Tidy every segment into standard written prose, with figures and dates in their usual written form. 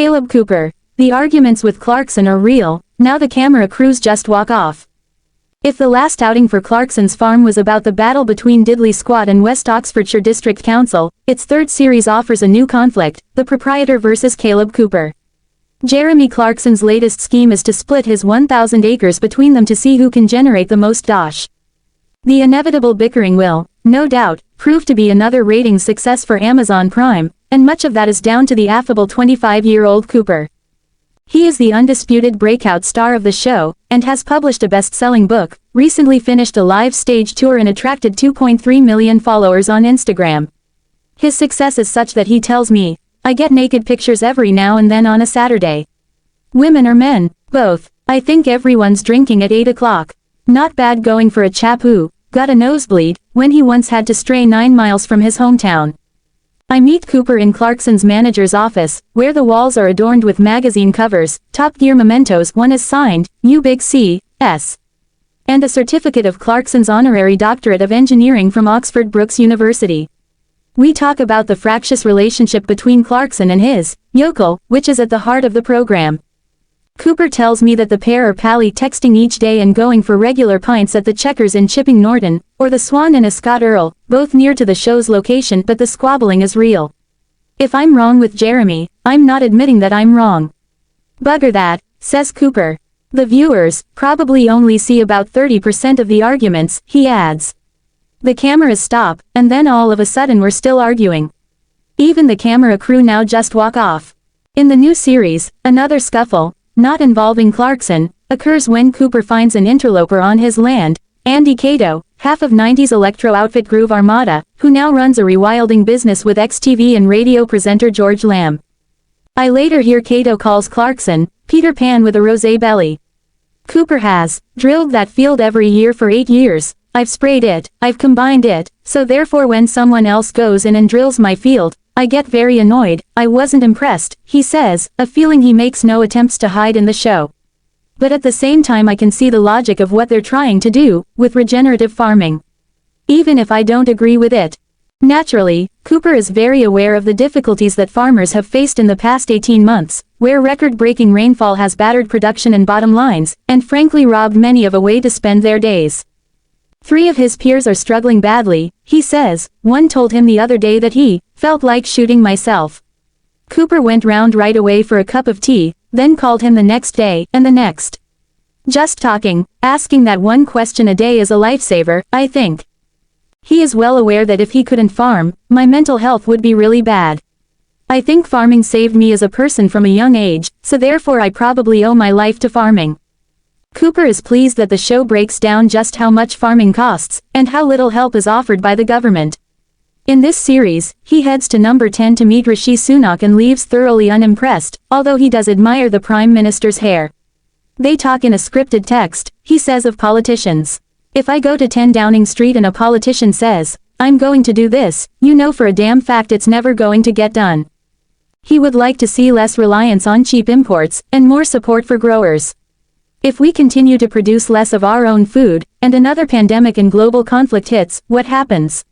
Kaleb Cooper. The arguments with Clarkson are real, now the camera crews just walk off. If the last outing for Clarkson's Farm was about the battle between Diddley Squat and West Oxfordshire District Council, its third series offers a new conflict, the proprietor versus Kaleb Cooper. Jeremy Clarkson's latest scheme is to split his 1,000 acres between them to see who can generate the most dosh. The inevitable bickering will, no doubt, prove to be another ratings success for Amazon Prime, and much of that is down to the affable 25-year-old Cooper. He is the undisputed breakout star of the show, and has published a best-selling book, recently finished a live stage tour and attracted 2.3 million followers on Instagram. His success is such that he tells me, "I get naked pictures every now and then on a Saturday. Women or men, both. I think everyone's drinking at 8 o'clock. Not bad going for a chap who got a nosebleed when he once had to stray 9 miles from his hometown." I meet Cooper in Clarkson's manager's office, where the walls are adorned with magazine covers, Top Gear mementos. One is signed, U Big C, S. and a certificate of Clarkson's honorary doctorate of engineering from Oxford Brookes University. We talk about the fractious relationship between Clarkson and his yokel, which is at the heart of the program. Cooper tells me that the pair are pally texting each day and going for regular pints at the Checkers in Chipping Norton, or the Swan in Ascot Earl, both near to the show's location, but the squabbling is real. If I'm wrong with Jeremy, I'm not admitting that I'm wrong. Bugger that, says Cooper. The viewers probably only see about 30% of the arguments, he adds. The cameras stop, and then all of a sudden we're still arguing. Even the camera crew now just walk off. In the new series, another scuffle, not involving Clarkson, occurs when Cooper finds an interloper on his land, Andy Cato, half of 90s electro outfit Groove Armada, who now runs a rewilding business with ex-TV and radio presenter George Lamb. I later hear Cato calls Clarkson, Peter Pan with a rosé belly. Cooper has drilled that field every year for 8 years, I've sprayed it, I've combined it, so therefore when someone else goes in and drills my field, I get very annoyed. I wasn't impressed, he says, a feeling he makes no attempts to hide in the show. But at the same time I can see the logic of what they're trying to do, with regenerative farming. Even if I don't agree with it. Naturally, Cooper is very aware of the difficulties that farmers have faced in the past 18 months, where record-breaking rainfall has battered production and bottom lines, and frankly robbed many of a way to spend their days. 3 of his peers are struggling badly, he says. One told him the other day that he felt like shooting myself. Cooper went round right away for a cup of tea, then called him the next day, and the next. Just talking, asking that one question a day is a lifesaver, I think. He is well aware that if he couldn't farm, my mental health would be really bad. I think farming saved me as a person from a young age, so therefore I probably owe my life to farming. Cooper is pleased that the show breaks down just how much farming costs, and how little help is offered by the government. In this series, he heads to number 10 to meet Rishi Sunak and leaves thoroughly unimpressed, although he does admire the Prime Minister's hair. They talk in a scripted text, he says of politicians. If I go to 10 Downing Street and a politician says, "I'm going to do this," you know for a damn fact it's never going to get done. He would like to see less reliance on cheap imports, and more support for growers. If we continue to produce less of our own food, and another pandemic and global conflict hits, what happens?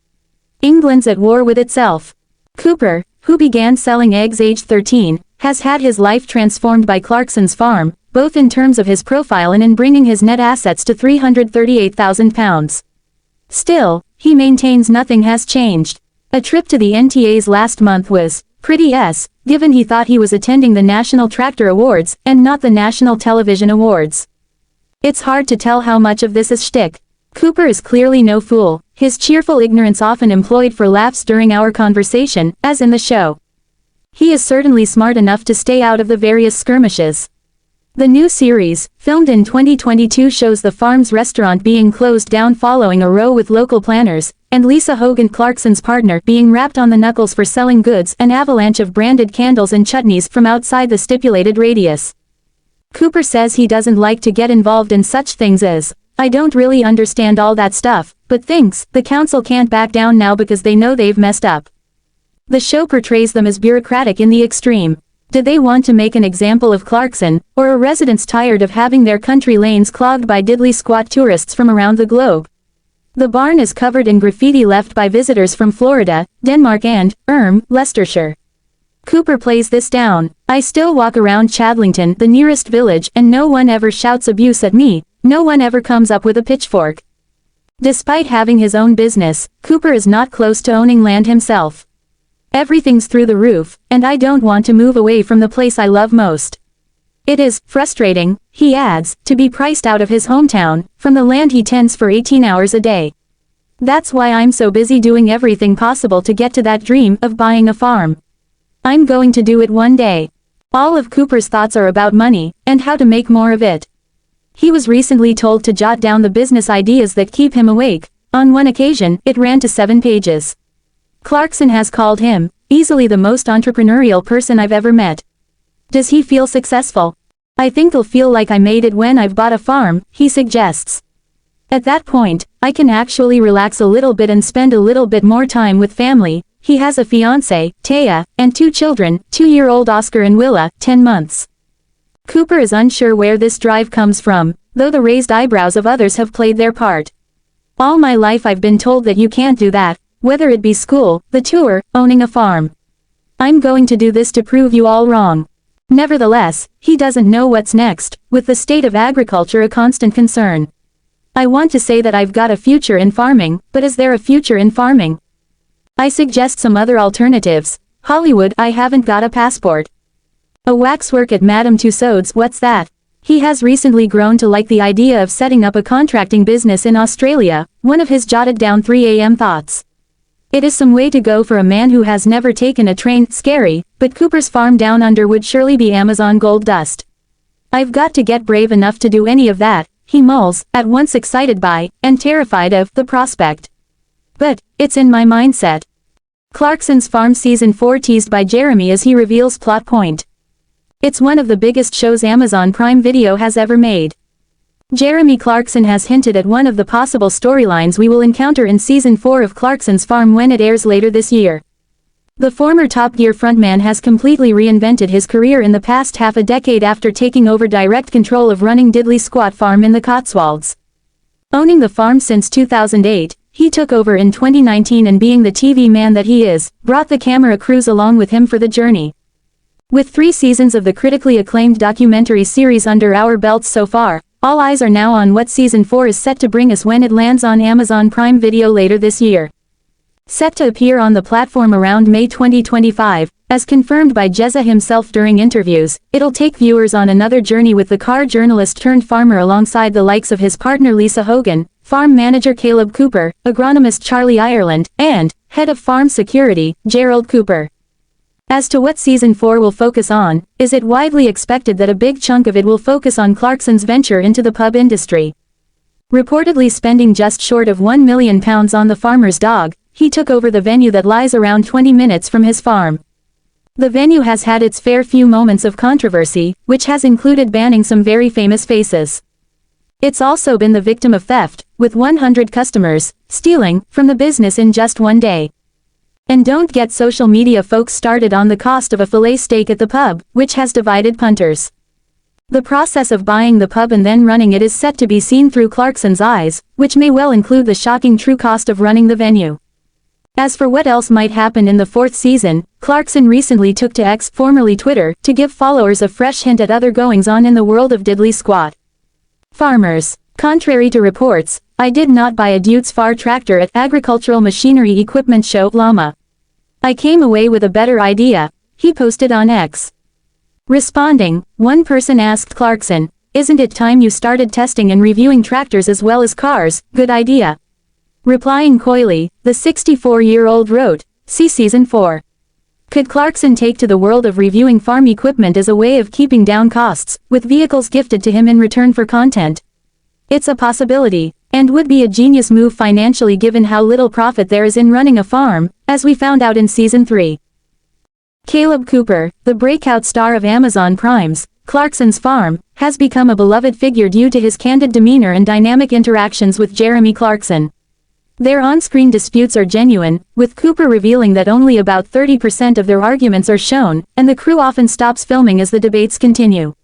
England's at war with itself. Cooper, who began selling eggs aged 13, has had his life transformed by Clarkson's Farm, both in terms of his profile and in bringing his net assets to £338,000. Still, he maintains nothing has changed. A trip to the NTAs last month was pretty given he thought he was attending the National Tractor Awards, and not the National Television Awards. It's hard to tell how much of this is shtick. Cooper is clearly no fool, his cheerful ignorance often employed for laughs during our conversation, as in the show. He is certainly smart enough to stay out of the various skirmishes. The new series, filmed in 2022, shows the farm's restaurant being closed down following a row with local planners, and Lisa Hogan, Clarkson's partner, being rapped on the knuckles for selling goods, an avalanche of branded candles and chutneys from outside the stipulated radius. Cooper says he doesn't like to get involved in such things as, "I don't really understand all that stuff," but thinks the council can't back down now because they know they've messed up. The show portrays them as bureaucratic in the extreme. Did they want to make an example of Clarkson, or are residents tired of having their country lanes clogged by diddly squat tourists from around the globe? The barn is covered in graffiti left by visitors from Florida, Denmark and, Leicestershire. Cooper plays this down. I still walk around Chadlington, the nearest village, and no one ever shouts abuse at me, no one ever comes up with a pitchfork. Despite having his own business, Cooper is not close to owning land himself. Everything's through the roof, and I don't want to move away from the place I love most. It is frustrating, he adds, to be priced out of his hometown, from the land he tends for 18 hours a day. That's why I'm so busy doing everything possible to get to that dream of buying a farm. I'm going to do it one day. All of Cooper's thoughts are about money, and how to make more of it. He was recently told to jot down the business ideas that keep him awake. On one occasion, it ran to 7 pages. Clarkson has called him, easily the most entrepreneurial person I've ever met. Does he feel successful? I think I'll feel like I made it when I've bought a farm, he suggests. At that point, I can actually relax a little bit and spend a little bit more time with family. He has a fiancée, Taya, and 2 children, 2-year-old Oscar and Willa, 10 months. Cooper is unsure where this drive comes from, though the raised eyebrows of others have played their part. All my life I've been told that you can't do that, whether it be school, the tour, owning a farm. I'm going to do this to prove you all wrong. Nevertheless, he doesn't know what's next, with the state of agriculture a constant concern. I want to say that I've got a future in farming, but is there a future in farming? I suggest some other alternatives. Hollywood, I haven't got a passport. A waxwork at Madame Tussauds, what's that? He has recently grown to like the idea of setting up a contracting business in Australia, one of his jotted down 3 a.m. thoughts. It is some way to go for a man who has never taken a train, scary, but Cooper's farm down under would surely be Amazon gold dust. I've got to get brave enough to do any of that, he mulls, at once excited by, and terrified of, the prospect. But, it's in my mindset. Clarkson's Farm Season 4 teased by Jeremy as he reveals plot point. It's one of the biggest shows Amazon Prime Video has ever made. Jeremy Clarkson has hinted at one of the possible storylines we will encounter in Season 4 of Clarkson's Farm when it airs later this year. The former Top Gear frontman has completely reinvented his career in the past half a decade after taking over direct control of running Diddley Squat Farm in the Cotswolds. Owning the farm since 2008, he took over in 2019 and being the TV man that he is, brought the camera crews along with him for the journey. With 3 seasons of the critically acclaimed documentary series under our belts so far, all eyes are now on what Season 4 is set to bring us when it lands on Amazon Prime Video later this year. Set to appear on the platform around May 2025, as confirmed by Jezza himself during interviews, it'll take viewers on another journey with the car journalist turned farmer alongside the likes of his partner Lisa Hogan, farm manager Kaleb Cooper, agronomist Charlie Ireland, and head of farm security, Gerald Cooper. As to what Season 4 will focus on, is it widely expected that a big chunk of it will focus on Clarkson's venture into the pub industry. Reportedly spending just short of £1 million on the farmer's dog, he took over the venue that lies around 20 minutes from his farm. The venue has had its fair few moments of controversy, which has included banning some very famous faces. It's also been the victim of theft, with 100 customers stealing from the business in just one day. And don't get social media folks started on the cost of a fillet steak at the pub, which has divided punters. The process of buying the pub and then running it is set to be seen through Clarkson's eyes, which may well include the shocking true cost of running the venue. As for what else might happen in the 4th season, Clarkson recently took to X, formerly Twitter, to give followers a fresh hint at other goings-on in the world of Diddley Squat. Farmers. Contrary to reports, I did not buy a Deutz Far tractor at Agricultural Machinery Equipment Show, Llama. I came away with a better idea, he posted on X. Responding, one person asked Clarkson, "Isn't it time you started testing and reviewing tractors as well as cars? Good idea." Replying coyly, the 64-year-old wrote, "See Season 4. Could Clarkson take to the world of reviewing farm equipment as a way of keeping down costs, with vehicles gifted to him in return for content? It's a possibility, and would be a genius move financially given how little profit there is in running a farm, as we found out in Season 3. Kaleb Cooper, the breakout star of Amazon Prime's Clarkson's Farm, has become a beloved figure due to his candid demeanor and dynamic interactions with Jeremy Clarkson. Their on-screen disputes are genuine, with Cooper revealing that only about 30% of their arguments are shown, and the crew often stops filming as the debates continue.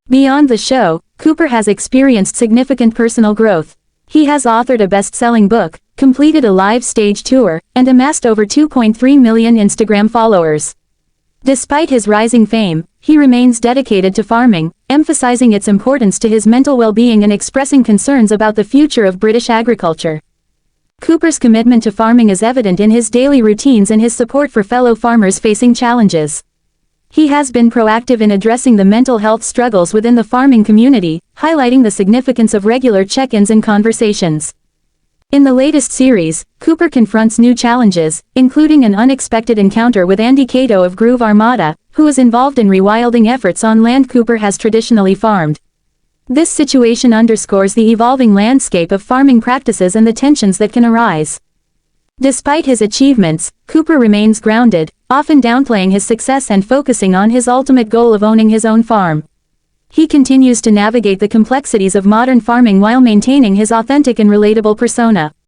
Beyond the show, Cooper has experienced significant personal growth. He has authored a best-selling book, completed a live stage tour, and amassed over 2.3 million Instagram followers. Despite his rising fame, he remains dedicated to farming, emphasizing its importance to his mental well-being and expressing concerns about the future of British agriculture. Cooper's commitment to farming is evident in his daily routines and his support for fellow farmers facing challenges. He has been proactive in addressing the mental health struggles within the farming community, highlighting the significance of regular check-ins and conversations. In the latest series, Cooper confronts new challenges, including an unexpected encounter with Andy Cato of Groove Armada, who is involved in rewilding efforts on land Cooper has traditionally farmed. This situation underscores the evolving landscape of farming practices and the tensions that can arise. Despite his achievements, Cooper remains grounded, often downplaying his success and focusing on his ultimate goal of owning his own farm. He continues to navigate the complexities of modern farming while maintaining his authentic and relatable persona.